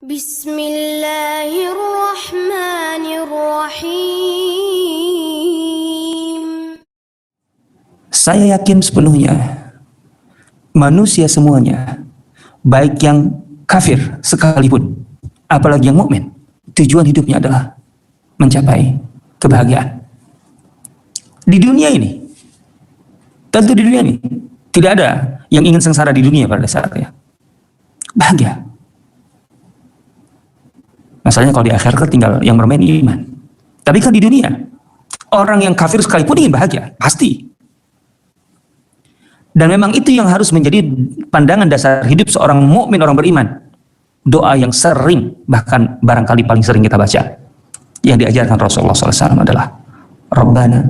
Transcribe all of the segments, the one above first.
Bismillahirrahmanirrahim. Saya yakin sepenuhnya manusia semuanya, baik yang kafir sekalipun, apalagi yang mukmin, tujuan hidupnya adalah mencapai kebahagiaan di dunia ini. Tentu di dunia ini tidak ada yang ingin sengsara di dunia pada dasarnya. Bahagia. Masalahnya kalau di akhirat tinggal yang bermain iman. Tapi kan di dunia, orang yang kafir sekalipun ingin bahagia, pasti. Dan memang itu yang harus menjadi pandangan dasar hidup seorang mukmin, orang beriman. Doa yang sering, bahkan barangkali paling sering kita baca, yang diajarkan Rasulullah SAW adalah Rabbana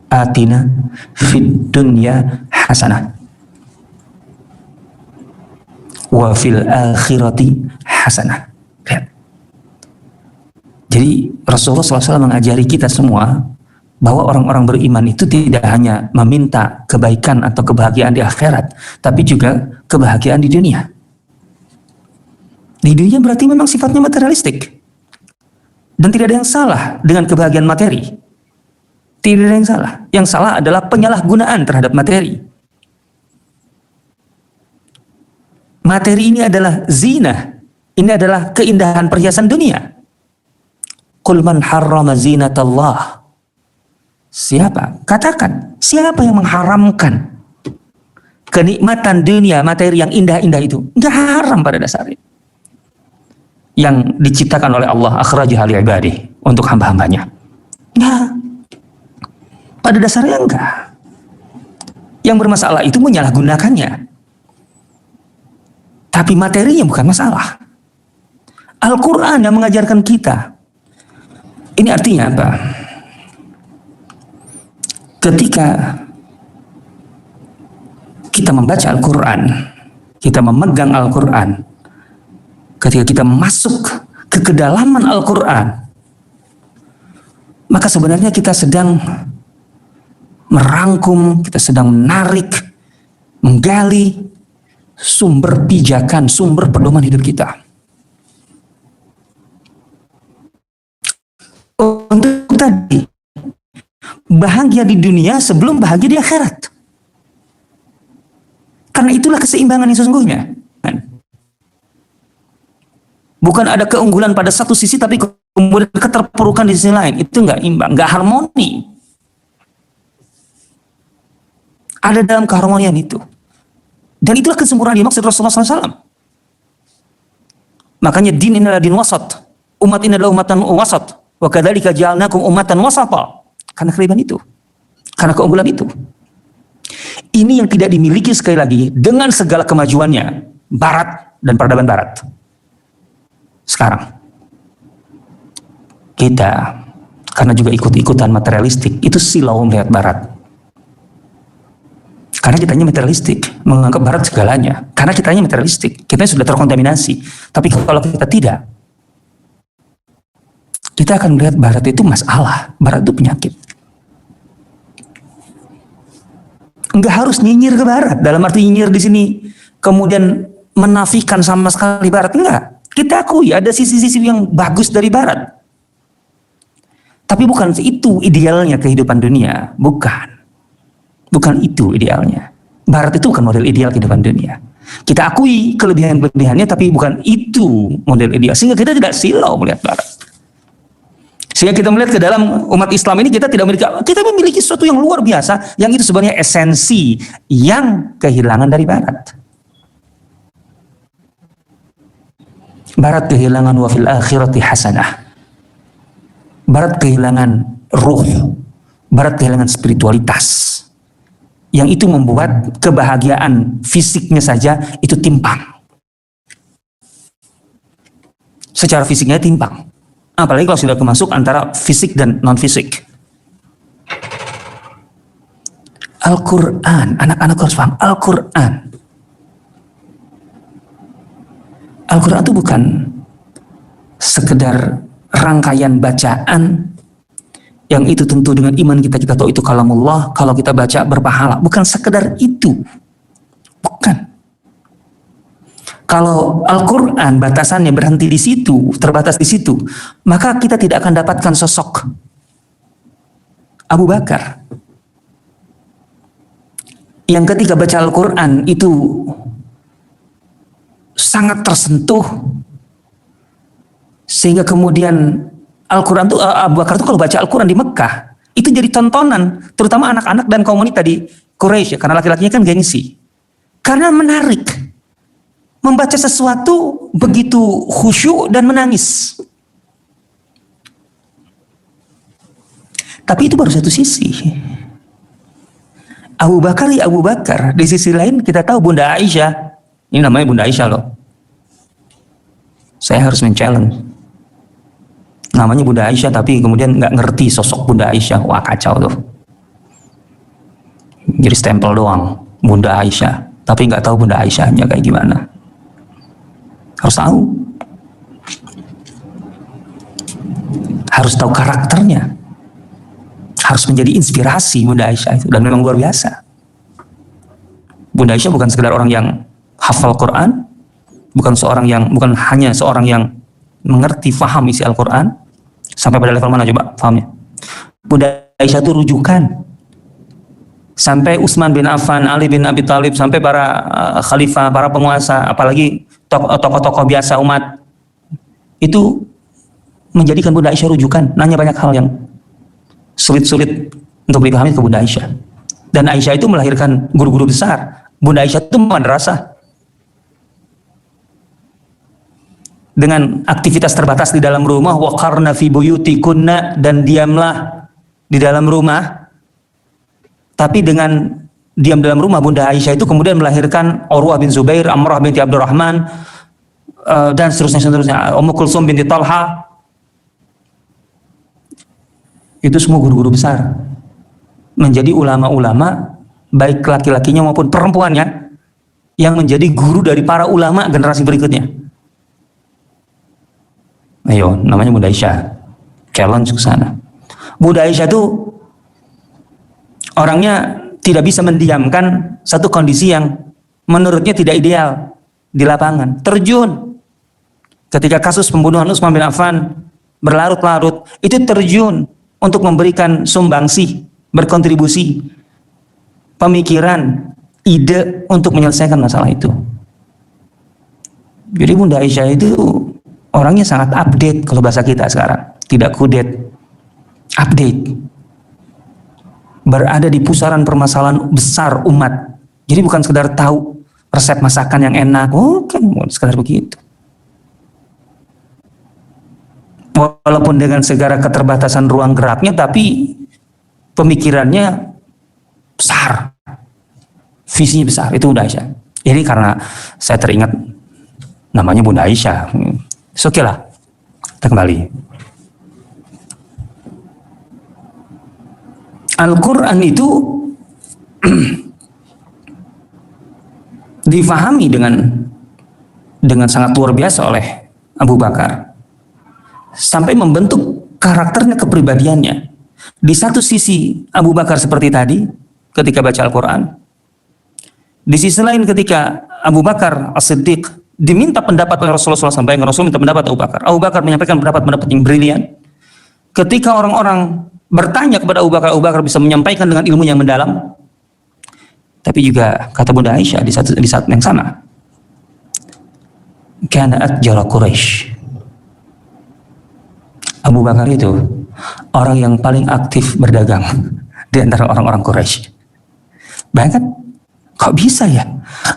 atina fid dunya hasanah wa fil akhirati hasanah. Lihat. Jadi Rasulullah SAW mengajari kita semua bahwa orang-orang beriman itu tidak hanya meminta kebaikan atau kebahagiaan di akhirat, tapi juga kebahagiaan di dunia. Di dunia berarti memang sifatnya materialistik. Dan tidak ada yang salah dengan kebahagiaan materi. Tidak ada yang salah. Yang salah adalah penyalahgunaan terhadap materi. Materi ini adalah zina. Ini adalah keindahan perhiasan dunia. Qul man harrama zinatallah. Siapa? Katakan, siapa yang mengharamkan kenikmatan dunia, materi yang indah-indah itu? Enggak haram pada dasarnya. Yang diciptakan oleh Allah, akhrajaha li'ibadihi, untuk hamba-hambanya. Enggak. Pada dasarnya enggak. Yang bermasalah itu menyalahgunakannya. Tapi materinya bukan masalah. Al-Quran yang mengajarkan kita. Ini artinya apa? Ketika kita membaca Al-Quran, kita memegang Al-Quran, ketika kita masuk ke kedalaman Al-Quran, maka sebenarnya kita sedang merangkum, kita sedang menarik, menggali sumber pijakan, sumber pedoman hidup kita. Untuk tadi, bahagia di dunia sebelum bahagia di akhirat. Karena itulah keseimbangan yang sesungguhnya. Bukan ada keunggulan pada satu sisi, tapi kemudian keterpurukan di sisi lain. Itu nggak imbang, nggak harmoni. Ada dalam keharmonian itu. Dan itulah kesempurnaan dimaksud Rasulullah SAW. Makanya din ini adalah din wasat. Umat ini adalah umatan wasat. Wa kadzalika ja'alnakum ummatan wasata. Karena kelebihan itu. Karena keunggulan itu. Ini yang tidak dimiliki sekali lagi dengan segala kemajuannya Barat dan peradaban Barat. Sekarang kita karena juga ikut-ikutan materialistik, itu silau melihat Barat. Karena kitanya materialistik, menganggap Barat segalanya. Karena kitanya materialistik, kita sudah terkontaminasi. Tapi kalau kita tidak, kita akan melihat Barat itu masalah, Barat itu penyakit. Enggak harus nyinyir ke Barat, dalam arti nyinyir di sini kemudian menafikan sama sekali Barat, enggak. Kita akui ada sisi-sisi yang bagus dari Barat. Tapi bukan itu idealnya kehidupan dunia, bukan. Bukan itu idealnya. Barat itu bukan model ideal kehidupan dunia. Kita akui kelebihan-kelebihannya, tapi bukan itu model ideal. Sehingga kita tidak silau melihat Barat. Sehingga kita melihat ke dalam umat Islam ini kita memiliki sesuatu yang luar biasa, yang itu sebenarnya esensi yang kehilangan dari Barat. Barat kehilangan wa fil akhirati hasanah. Barat kehilangan ruh. Barat kehilangan spiritualitas. Yang itu membuat kebahagiaan fisiknya saja itu timpang. Secara fisiknya timpang. Apalagi kalau sudah masuk antara fisik dan non-fisik. Al-Quran, anak-anak harus paham, Al-Quran. Al-Quran itu bukan sekedar rangkaian bacaan, yang itu tentu dengan iman kita tahu itu kalamullah, kalau kita baca berpahala. Bukan sekedar itu. Bukan. Kalau Al-Quran batasannya berhenti di situ, terbatas di situ, maka kita tidak akan dapatkan sosok Abu Bakar yang ketika baca Al-Quran itu sangat tersentuh, sehingga kemudian Al-Quran itu, Abu Bakar itu kalau baca Al-Quran di Mekah itu jadi tontonan, terutama anak-anak dan kaum wanita di Quraisy, ya, karena laki-lakinya kan gengsi, karena menarik, membaca sesuatu begitu khusyuk dan menangis. Tapi itu baru satu sisi. Abu Bakar ya Abu Bakar. Di sisi lain kita tahu Bunda Aisyah. Ini namanya Bunda Aisyah loh. Saya harus men-challenge. Namanya Bunda Aisyah tapi kemudian nggak ngerti sosok Bunda Aisyah. Wah, kacau tuh. Jadi stempel doang Bunda Aisyah, tapi nggak tahu Bunda Aisyahnya kayak gimana. Harus tahu. Harus tahu karakternya. Harus menjadi inspirasi Bunda Aisyah itu, dan memang luar biasa. Bunda Aisyah bukan sekedar orang yang hafal Quran, bukan hanya seorang yang mengerti, faham isi Al-Quran. Sampai pada level mana coba fahamnya? Bunda Aisyah itu rujukan. Sampai Utsman bin Affan, Ali bin Abi Thalib, sampai para khalifah, para penguasa, apalagi tokoh-tokoh biasa umat, itu menjadikan Bunda Aisyah rujukan. Nanya banyak hal yang sulit-sulit untuk dipahami ke Bunda Aisyah. Dan Aisyah itu melahirkan guru-guru besar. Bunda Aisyah itu madrasah. Dengan aktivitas terbatas di dalam rumah, waqarna fi buyutikunna, dan diamlah di dalam rumah. Tapi dengan diam dalam rumah, Bunda Aisyah itu kemudian melahirkan Urwah bin Zubair, Amrah binti Abdurrahman, dan seterusnya. Ummu Kulsum binti Talha. Itu semua guru-guru besar, menjadi ulama-ulama, baik laki-lakinya maupun perempuannya, yang menjadi guru dari para ulama generasi berikutnya. Ayo, namanya Bunda Aisyah. Challenge ke sana. Bunda Aisyah itu orangnya tidak bisa mendiamkan satu kondisi yang menurutnya tidak ideal di lapangan. Terjun. Ketika kasus pembunuhan Utsman bin Affan berlarut-larut, itu terjun untuk memberikan sumbangsih, berkontribusi, pemikiran, ide untuk menyelesaikan masalah itu. Jadi Bunda Aisyah itu orangnya sangat update kalau bahasa kita sekarang. Tidak kudet, update. Berada di pusaran permasalahan besar umat. Jadi bukan sekedar tahu resep masakan yang enak, kan sekedar begitu. Walaupun dengan segala keterbatasan ruang geraknya, tapi pemikirannya besar, visinya besar. Itu Bunda Aisyah. Ini karena saya teringat namanya Bunda Aisyah. Oke lah, kita kembali. Al-Quran itu difahami dengan sangat luar biasa oleh Abu Bakar, sampai membentuk karakternya, kepribadiannya. Di satu sisi Abu Bakar seperti tadi ketika baca Al-Quran, di sisi lain ketika Abu Bakar As-Siddiq diminta pendapat oleh Rasulullah SAW, yang Rasul minta pendapat Abu Bakar menyampaikan pendapat yang brilian. Ketika orang-orang bertanya kepada Abu Bakar bisa menyampaikan dengan ilmu yang mendalam. Tapi juga kata Bunda Aisyah di saat yang sama, kana atjara Quraisy. Abu Bakar itu orang yang paling aktif berdagang di antara orang-orang Quraisy. Bahkan kok bisa ya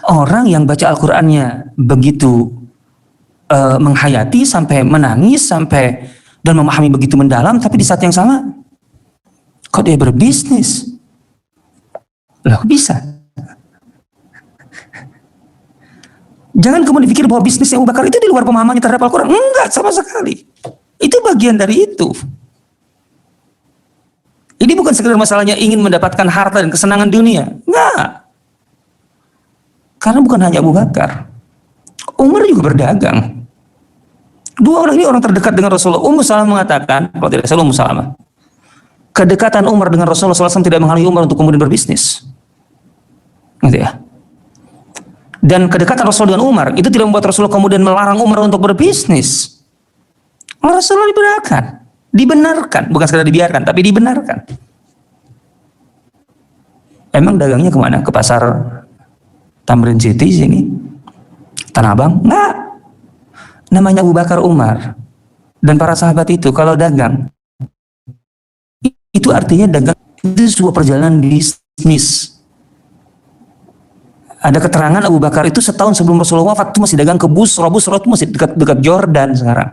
orang yang baca Al-Qur'annya begitu menghayati sampai menangis sampai dan memahami begitu mendalam, tapi di saat yang sama kok dia berbisnis? Lah kok bisa? Jangan kemudian dipikir bahwa bisnisnya Abu Bakar itu di luar pemahamannya terhadap Al-Quran. Enggak, sama sekali. Itu bagian dari itu. Ini bukan sekedar masalahnya ingin mendapatkan harta dan kesenangan dunia. Enggak. Karena bukan hanya Abu Bakar. Umar juga berdagang. Dua orang ini orang terdekat dengan Rasulullah. Ummu Salamah mengatakan, kalau tidak salah Ummu Salamah, kedekatan Umar dengan Rasulullah SAW tidak menghalangi Umar untuk kemudian berbisnis. Gitu ya. Dan kedekatan Rasul dengan Umar itu tidak membuat Rasul kemudian melarang Umar untuk berbisnis. Rasulullah dibenarkan, bukan sekadar dibiarkan, tapi dibenarkan. Emang dagangnya kemana? Ke pasar Tamrin City sini, Tanah Abang? Enggak. Namanya Abu Bakar, Umar, dan para sahabat itu kalau dagang, itu artinya dagang itu sebuah perjalanan bisnis. Ada keterangan Abu Bakar itu setahun sebelum Rasulullah wafat itu masih dagang ke Busra. Busra itu masih dekat Jordan sekarang.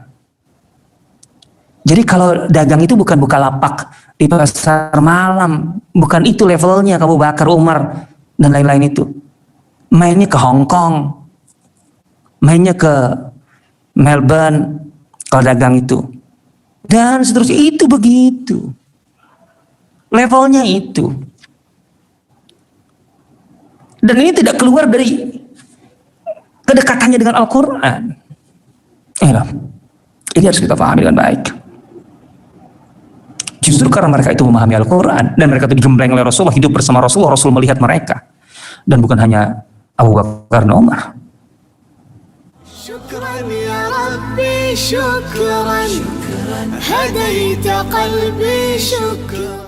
Jadi kalau dagang itu bukan buka lapak di pasar malam, bukan itu levelnya Abu Bakar, Umar dan lain-lain itu. Mainnya ke Hong Kong, mainnya ke Melbourne kalau dagang itu, dan seterusnya. Itu begitu levelnya itu. Dan ini tidak keluar dari kedekatannya dengan Al-Quran. Ini harus kita pahami dengan baik. Justru karena mereka itu memahami Al-Quran dan mereka itu digembleng oleh Rasulullah, hidup bersama Rasulullah, Rasul melihat mereka. Dan bukan hanya Abu Bakar dan Umar. Syukran ya Rabbi, syukran, hadaita qalbi, syukran.